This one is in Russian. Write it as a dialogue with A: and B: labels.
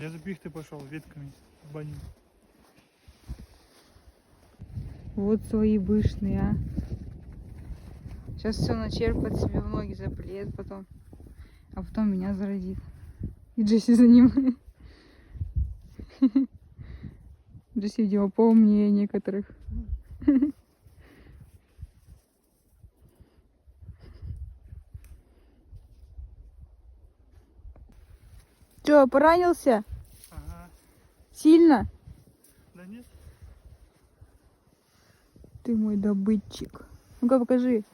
A: Я за пихты пошел, ветками в баню.
B: Вот свои бышные, а. Сейчас все начерпает себе в ноги, заплеет потом. А потом меня заразит. И Джесси за ним. Джесси, видимо, поумнее некоторых. Че, поранился?
A: Ага.
B: Сильно?
A: Да нет.
B: Ты мой добытчик. Ну-ка покажи.